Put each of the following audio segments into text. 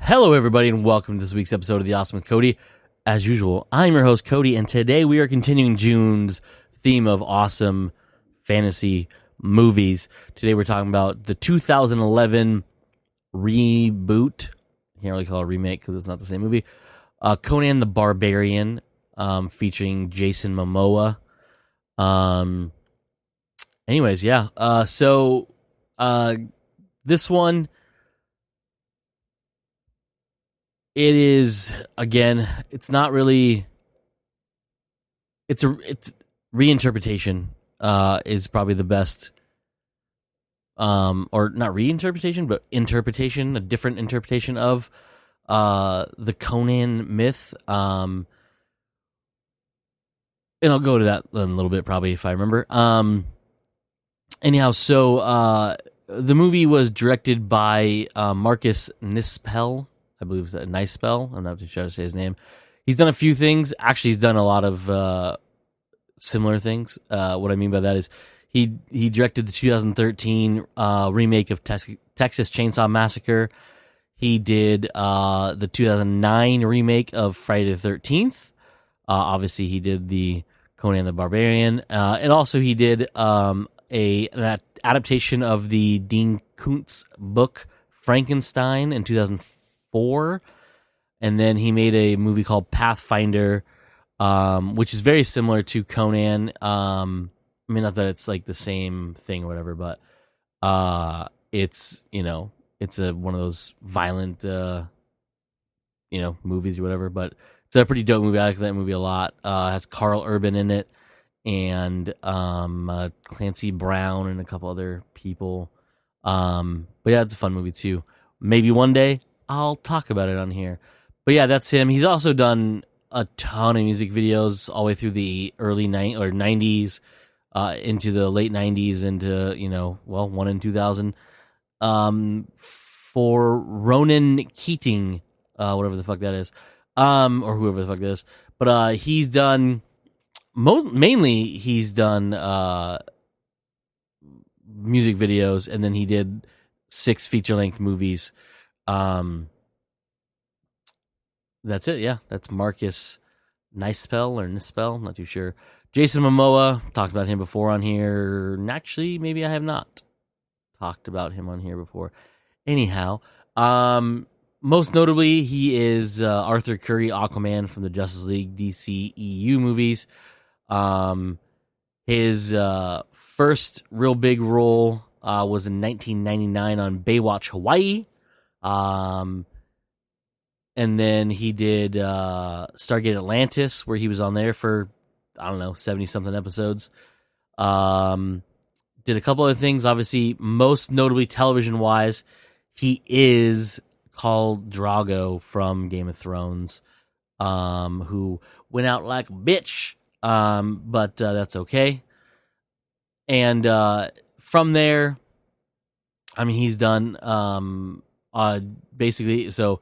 Hello, everybody, and welcome to this week's episode of The Awesome with Cody. As usual, I'm your host, Cody, and today we are continuing June's theme of awesome fantasy movies. Today we're talking about the 2011 reboot. Can't really call it a remake because it's not the same movie. Conan the Barbarian, featuring Jason Momoa. This one, it is, again, it's not really, it's reinterpretation, is probably the best, or not reinterpretation, but interpretation, a different interpretation of, the Conan myth, and I'll go to that in a little bit, probably, if I remember. The movie was directed by Marcus Nispel. I believe it's a nice spell. I'm not too sure how to say his name. He's done a few things. Actually, he's done a lot of similar things. What I mean by that is he directed the 2013 remake of Texas Chainsaw Massacre. He did the 2009 remake of Friday the 13th. Obviously, he did the Conan the Barbarian. And also he did an adaptation of the Dean Koontz book Frankenstein in 2004. And then he made a movie called Pathfinder, which is very similar to Conan. I mean, not that it's like the same thing or whatever, but it's one of those violent movies or whatever. But it's a pretty dope movie. I like that movie a lot. It has Carl Urban in it and Clancy Brown and a couple other people. But yeah, it's a fun movie too. Maybe one day I'll talk about it on here. But yeah, that's him. He's also done a ton of music videos all the way through the early 90s, into the late 90s, into, one in 2000, for Ronan Keating, whatever the fuck that is, or whoever the fuck that is. But he's done, mainly he's done music videos, and then he did 6 feature-length movies. That's it. Yeah, that's Marcus Nispel. I'm not too sure. Jason Momoa, talked about him before on here. Actually, maybe I have not talked about him on here before. Anyhow, most notably, he is Arthur Curry, Aquaman from the Justice League DC EU movies. His first real big role was in 1999 on Baywatch Hawaii. And then he did Stargate Atlantis, where he was on there for, 70-something episodes. Did a couple other things, obviously, most notably television-wise. He is called Drago from Game of Thrones, who went out like a bitch, but that's okay. And from there, he's done basically, so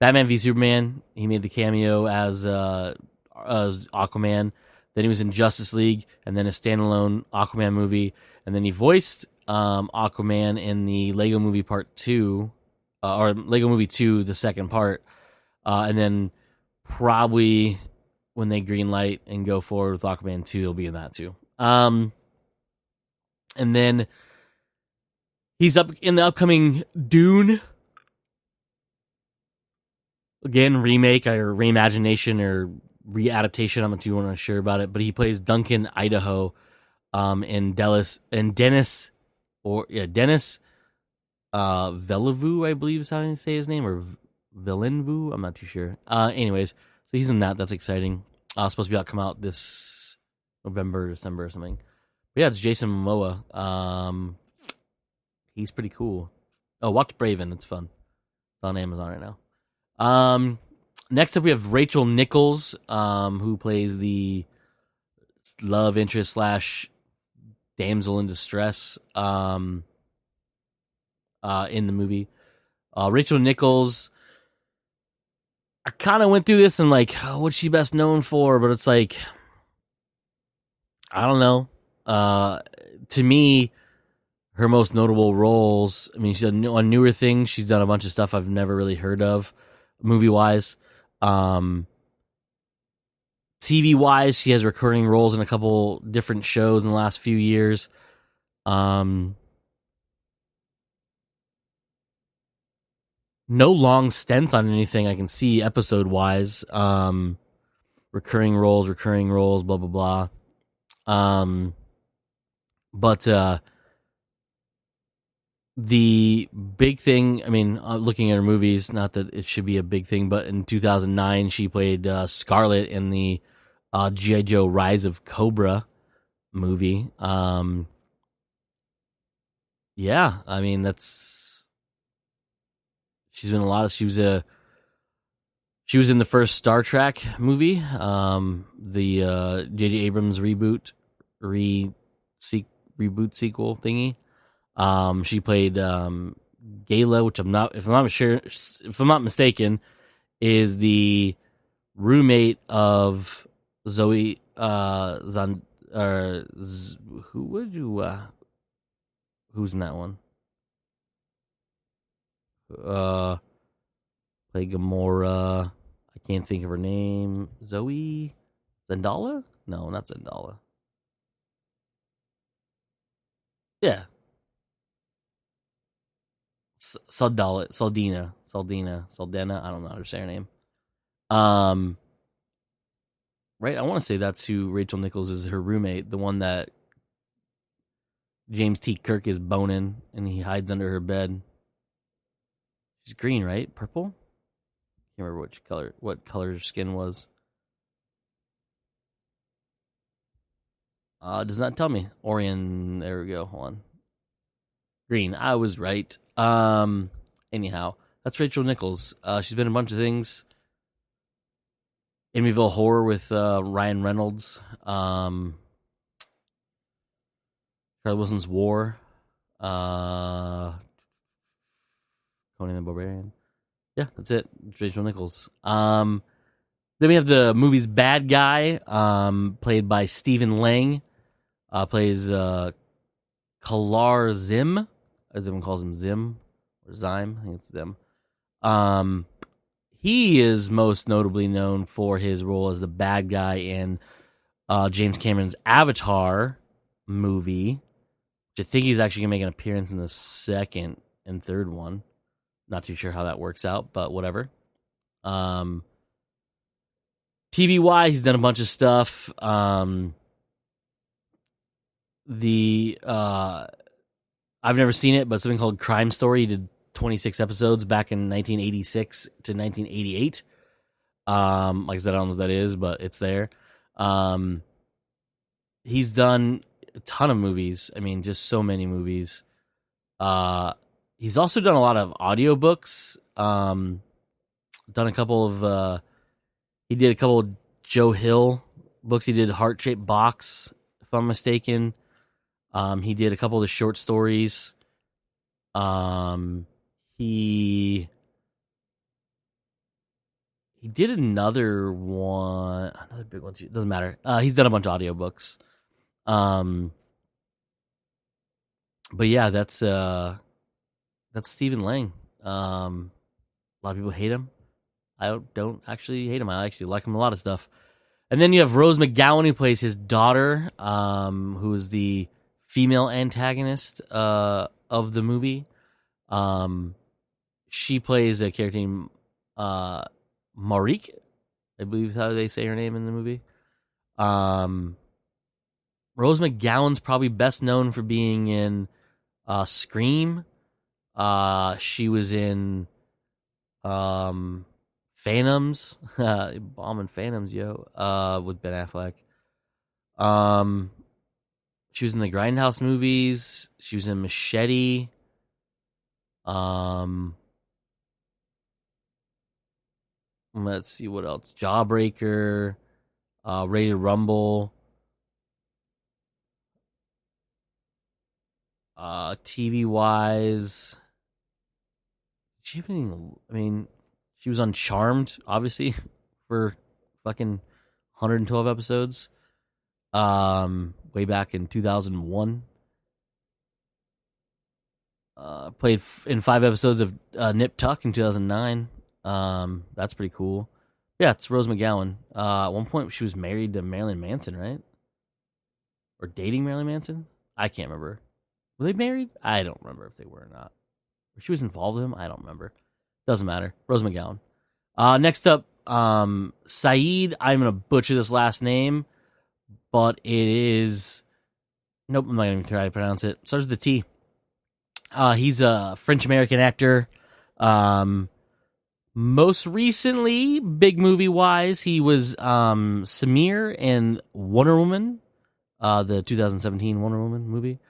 Batman v Superman, he made the cameo as Aquaman. Then he was in Justice League, and then a standalone Aquaman movie, and then he voiced Aquaman in the Lego Movie Part 2, or Lego Movie 2, the second part, and then probably when they greenlight and go forward with Aquaman 2, he'll be in that too. And then he's up in the upcoming Dune. Again, remake or reimagination or readaptation. I'm not too sure about it, but he plays Duncan Idaho, in Dennis Villeneuve, I believe is how you say his name, or Villeneuve. I'm not too sure. Anyways, so he's in that. That's exciting. Supposed to come out this November, December, or something. But yeah, it's Jason Momoa. He's pretty cool. Oh, watch Braven. It's fun. It's on Amazon right now. Next up we have Rachel Nichols, who plays the love interest / damsel in distress, in the movie. Rachel Nichols, I kind of went through this and what's she best known for? But it's I don't know. To me, her most notable roles, I mean, she's done on newer things. She's done a bunch of stuff I've never really heard of, movie wise. TV wise, she has recurring roles in a couple different shows in the last few years. No long stints on anything I can see episode wise. Recurring roles, blah blah blah. But the big thing, I mean, looking at her movies, not that it should be a big thing, but in 2009 she played Scarlet in the G.I. Joe Rise of Cobra movie. Yeah, I mean, she's been a lot of, she was in the first Star Trek movie, the J.J. Abrams reboot sequel thingy. She played Gayla, which if I'm not mistaken, is the roommate of Zoe who's in that one? Play Gamora. I can't think of her name. Zoe Zendala? No, not Zendala. Yeah, Saldina. I don't know how to say her name. Right. I want to say that's who Rachel Nichols is, her roommate, the one that James T. Kirk is boning, and he hides under her bed. She's green, right? Purple. Can't remember what color her skin was. Does not tell me. Orion. There we go. Hold on. Green. I was right. Anyhow, that's Rachel Nichols. She's been in a bunch of things. Amityville Horror with Ryan Reynolds. Charlie Wilson's War. Conan the Barbarian. Yeah, that's it. It's Rachel Nichols. Then we have the movie's bad guy, played by Stephen Lang. Plays Kalar Zim, as everyone calls him, Zim or Zyme. I think it's Zim. He is most notably known for his role as the bad guy in James Cameron's Avatar movie, which I think he's actually going to make an appearance in the second and third one. Not too sure how that works out, but whatever. TV-wise, he's done a bunch of stuff. I've never seen it, but something called Crime Story. He did 26 episodes back in 1986 to 1988. Like I said, I don't know what that is, but it's there. He's done a ton of movies. I mean, just so many movies. He's also done a lot of audiobooks. Done a couple of he did a couple of Joe Hill books. He did Heart Shaped Box, if I'm mistaken. He did a couple of the short stories. He did another big one too. Doesn't matter. He's done a bunch of audiobooks. But yeah, that's Stephen Lang. A lot of people hate him. I don't actually hate him. I actually like him a lot of stuff. And then you have Rose McGowan, who plays his daughter, who is the female antagonist of the movie. She plays a character named Marique, I believe is how they say her name in the movie. Rose McGowan's probably best known for being in Scream. She was in Phantoms, bombing Phantoms, with Ben Affleck. She was in the Grindhouse movies. She was in Machete. Let's see what else. Jawbreaker, Rated Rumble. TV wise, she was on Charmed, obviously, for fucking 112 episodes. Way back in 2001. Played in 5 episodes of Nip Tuck in 2009. That's pretty cool. Yeah, it's Rose McGowan. At one point, she was married to Marilyn Manson, right? Or dating Marilyn Manson? I can't remember. Were they married? I don't remember if they were or not. Or she was involved with him? I don't remember. Doesn't matter. Rose McGowan. Next up, Saeed. I'm going to butcher this last name, but it is... Nope, I'm not going to try to pronounce it. Starts with the T. He's a French-American actor. Most recently, big movie-wise, he was Samir in Wonder Woman, the 2017 Wonder Woman movie.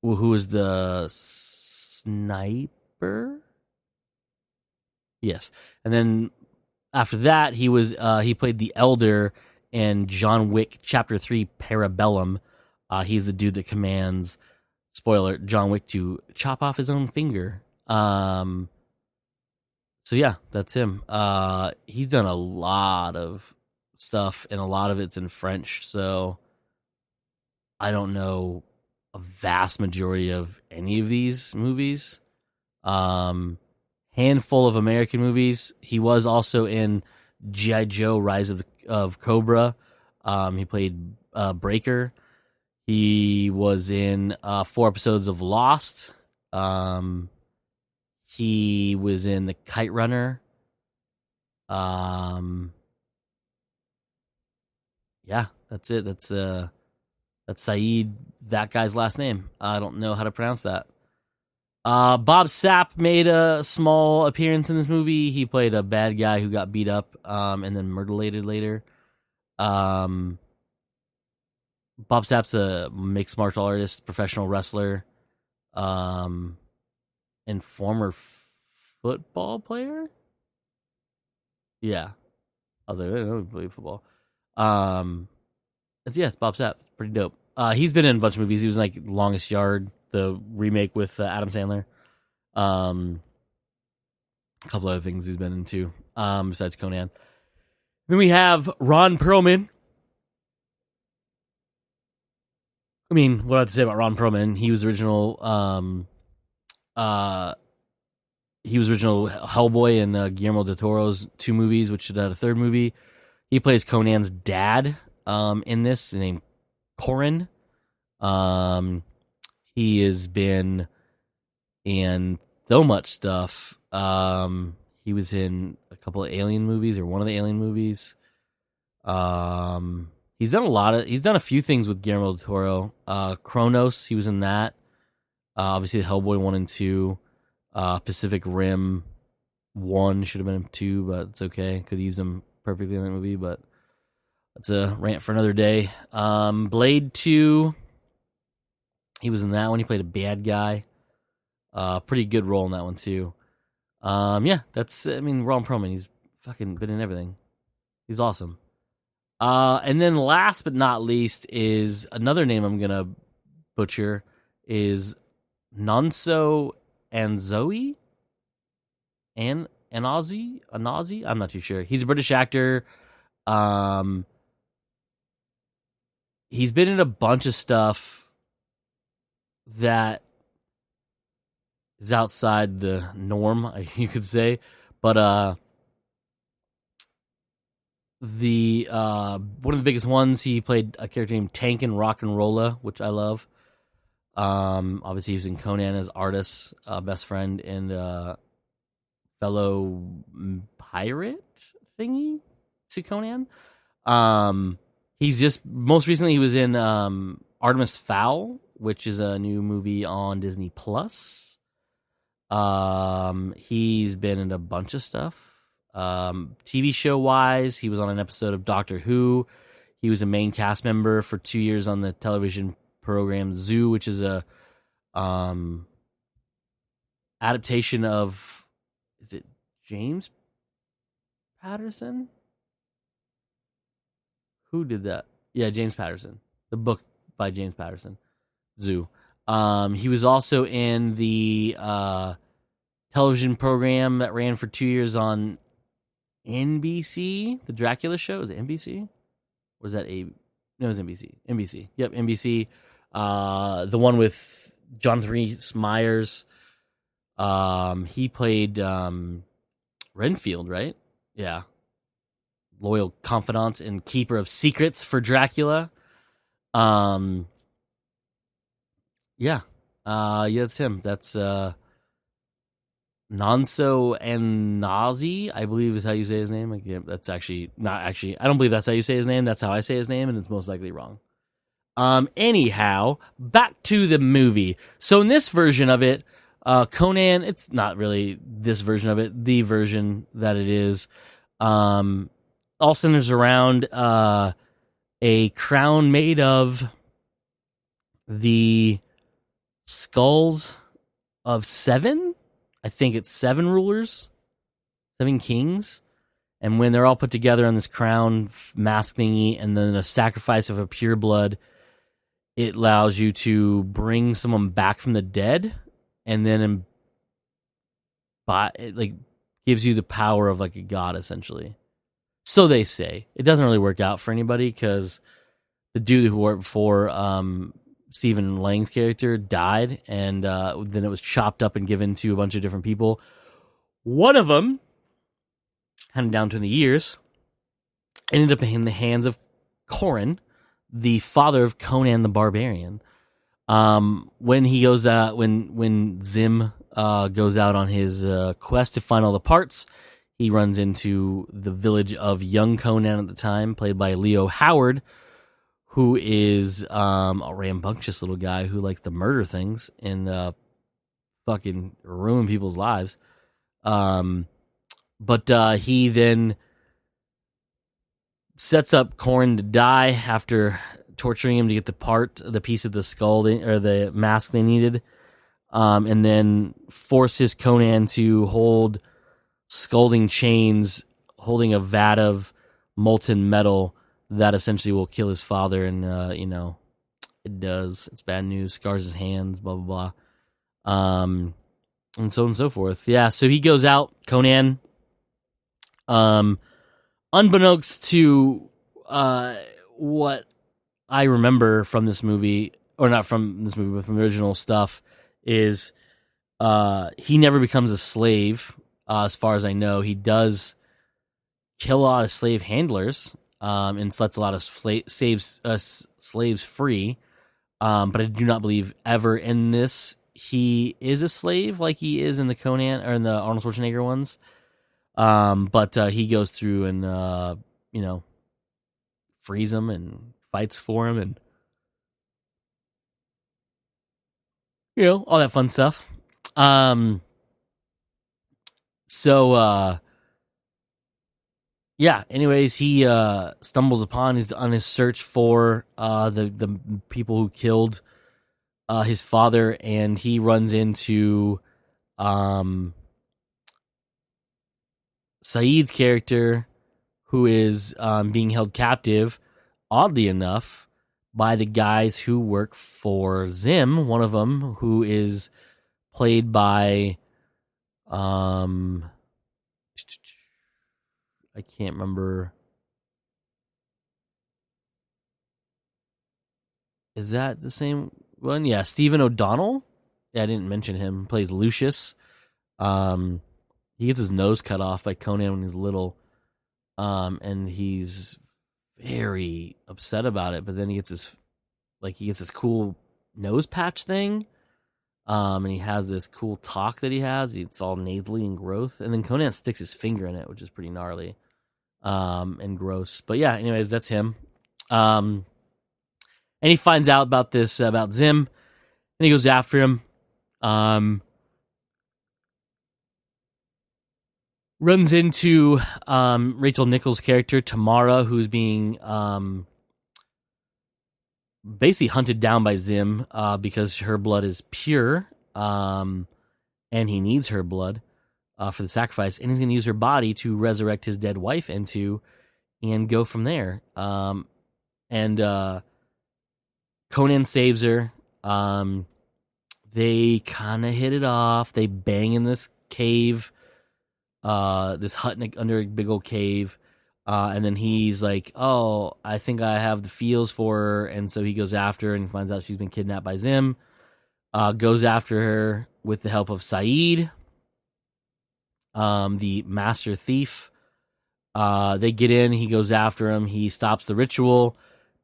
Who was the sniper? Yes. And then after that, he played the Elder in John Wick Chapter 3 Parabellum. He's the dude that commands, spoiler, John Wick to chop off his own finger. So yeah, that's him. He's done a lot of stuff, and a lot of it's in French, so I don't know a vast majority of any of these movies. Handful of American movies. He was also in G.I. Joe Rise of Cobra. He played Breaker. He was in 4 episodes of Lost. He was in The Kite Runner. Yeah, that's it. That's Saeed, that guy's last name. I don't know how to pronounce that. Bob Sapp made a small appearance in this movie. He played a bad guy who got beat up and then mutilated later. Bob Sapp's a mixed martial artist, professional wrestler, and former football player. Yeah, I was like, I don't play football. It's Bob Sapp. Pretty dope. He's been in a bunch of movies. He was in, like, Longest Yard, the remake with Adam Sandler. A couple other things he's been into besides Conan. Then we have Ron Perlman. I mean, what do I have to say about Ron Perlman? He was original Hellboy in Guillermo del Toro's 2 movies, which should have a 3rd movie. He plays Conan's dad in this, named Corin. He has been in so much stuff. He was in a couple of Alien movies, or one of the Alien movies. He's done a few things with Guillermo del Toro. Kronos, he was in that. Obviously, the Hellboy 1 and 2. Pacific Rim 1 should have been 2, but it's okay. Could have used him perfectly in that movie, but that's a rant for another day. Blade 2, he was in that one. He played a bad guy. Pretty good role in that one, too. Ron Perlman, he's fucking been in everything. He's awesome. And then last but not least is another name I'm going to butcher, is Nonso Anzoe? Anazi? I'm not too sure. He's a British actor. He's been in a bunch of stuff that is outside the norm, you could say. But one of the biggest ones, he played a character named Tank in Rock and Rolla, which I love. Obviously, he was in Conan as Artis, best friend, and fellow pirate thingy to Conan. He's just, most recently he was in Artemis Fowl, which is a new movie on Disney Plus. He's been in a bunch of stuff. TV show wise, he was on an episode of Doctor Who. He was a main cast member for 2 years on the television program Zoo, which is a adaptation of, is it James Patterson? Who did that? Yeah, James Patterson. The book by James Patterson, Zoo. He was also in the television program that ran for 2 years on NBC, the Dracula show. Is it NBC? Or was that No, it was NBC. NBC. Yep, NBC. The one with Jonathan Rhys Meyers. He played Renfield, right? Yeah. Loyal confidant and keeper of secrets for Dracula. Yeah. Yeah, that's him. That's Nonso Nazi, I believe is how you say his name. Like, yeah, that's actually not actually. I don't believe that's how you say his name. That's how I say his name, and it's most likely wrong. Anyhow, back to the movie. So in this version of it, Conan, it's not really this version of it, the version that it is, all centers around a crown made of the skulls of seven. I think it's seven rulers, seven kings. And when they're all put together on this crown mask thingy, and then a sacrifice of a pure blood, it allows you to bring someone back from the dead, and then it like gives you the power of like a god, essentially. So they say. It doesn't really work out for anybody because the dude who worked before Stephen Lang's character died, and then it was chopped up and given to a bunch of different people. One of them, handed down to the years, ended up in the hands of Corin, the father of Conan the Barbarian. When he goes out, when Zim goes out on his quest to find all the parts, he runs into the village of young Conan at the time, played by Leo Howard, who is a rambunctious little guy who likes to murder things and fucking ruin people's lives. But he then sets up Corin to die after torturing him to get the piece of the skull or the mask they needed, and then forces Conan to hold scalding chains, holding a vat of molten metal that essentially will kill his father. And it does. It's bad news. Scars his hands. Blah blah blah. And so on and so forth. Yeah. So he goes out. Conan. Unbeknownst to what I remember from this movie, or not from this movie, but from the original stuff, is he never becomes a slave. As far as I know, he does kill a lot of slave handlers and lets a lot of slaves free. But I do not believe ever in this he is a slave like he is in the Conan or in the Arnold Schwarzenegger ones. But he goes through and frees him and fights for him and all that fun stuff. Anyways, he stumbles upon on his search for the people who killed his father, and he runs into Saeed's character, who is being held captive, oddly enough, by the guys who work for Zim. One of them, who is played by, I can't remember. Is that the same one? Yeah, Stephen O'Donnell. Yeah, I didn't mention him. Plays Lucius. He gets his nose cut off by Conan when he's little, and he's very upset about it. But then he gets this cool nose patch thing, and he has this cool talk that he has. It's all nasally and growth, and then Conan sticks his finger in it, which is pretty gnarly, and gross. But yeah, anyways, that's him. And he finds out about this about Zim, and he goes after him. Runs into Rachel Nichols' character, Tamara, who's being basically hunted down by Zim because her blood is pure, and he needs her blood for the sacrifice, and he's going to use her body to resurrect his dead wife and go from there. And Conan saves her. They kind of hit it off. They bang in this cave. This hut under a big old cave, and then he's like, "Oh, I think I have the feels for her," and so he goes after her and finds out she's been kidnapped by Zim. goes after her with the help of C.O.D.Y, the master thief. They get in. He goes after him. He stops the ritual,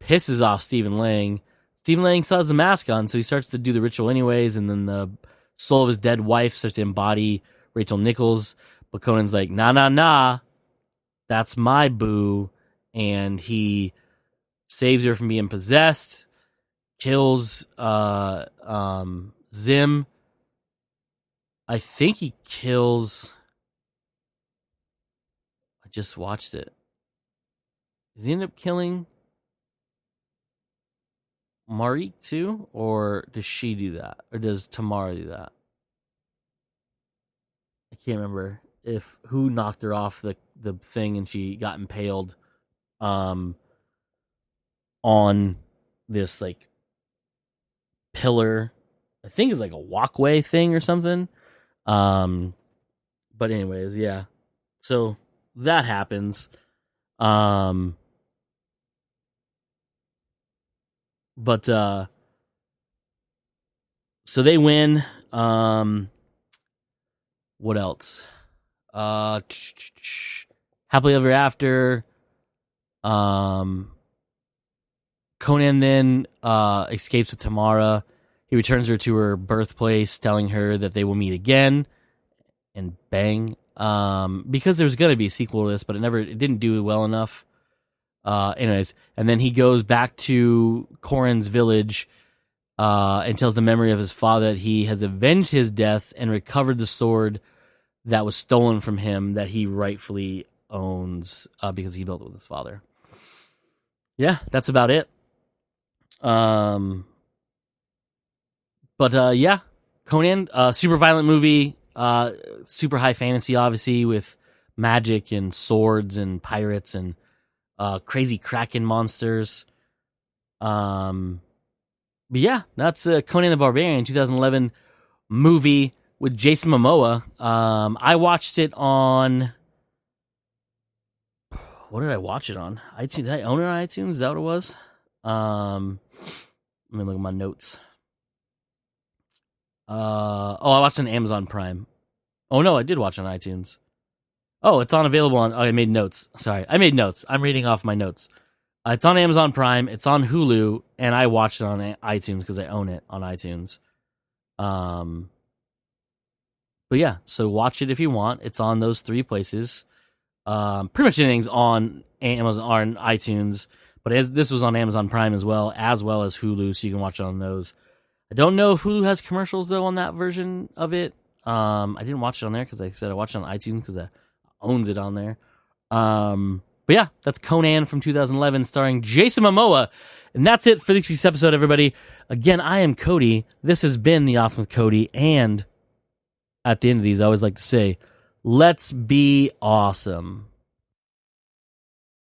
pisses off Stephen Lang. Stephen Lang still has the mask on, so he starts to do the ritual anyways, and then the soul of his dead wife starts to embody Rachel Nichols. But Conan's like, nah, that's my boo. And he saves her from being possessed, kills Zim. I think he kills... I just watched it. Does he end up killing Marique too? Or does she do that? Or does Tamara do that? I can't remember who knocked her off the thing and she got impaled on this like pillar. I think it's like a walkway thing or something. But anyways, yeah. So that happens. But so they win. What else? Happily ever after. Conan then escapes with Tamara. He returns her to her birthplace, telling her that they will meet again. And bang. Because there's going to be a sequel to this, but it didn't do well enough. Anyways, and then he goes back to Corin's village and tells the memory of his father that he has avenged his death and recovered the sword that was stolen from him that he rightfully owns because he built it with his father. Yeah, that's about it. But yeah, Conan, super violent movie, super high fantasy, obviously, with magic and swords and pirates and crazy kraken monsters. But yeah, that's Conan the Barbarian, 2011 movie with Jason Momoa. I watched it on... What did I watch it on? iTunes. Did I own it on iTunes? Is that what it was? Let me look at my notes. I watched it on Amazon Prime. Oh no, I did watch it on iTunes. Oh, it's available on... Oh, I made notes. Sorry, I made notes. I'm reading off my notes. It's on Amazon Prime. It's on Hulu, and I watched it on iTunes because I own it on iTunes. But yeah, so watch it if you want. It's on those three places. Pretty much anything's on Amazon or on iTunes, but this was on Amazon Prime as well as Hulu, so you can watch it on those. I don't know if Hulu has commercials though on that version of it. I didn't watch it on there because, like I said, I watched it on iTunes because it owns it on there. But yeah, that's Conan from 2011, starring Jason Momoa, and that's it for this week's episode, everybody. Again, I am Cody. This has been The Awesome with Cody, and at the end of these, I always like to say, let's be awesome.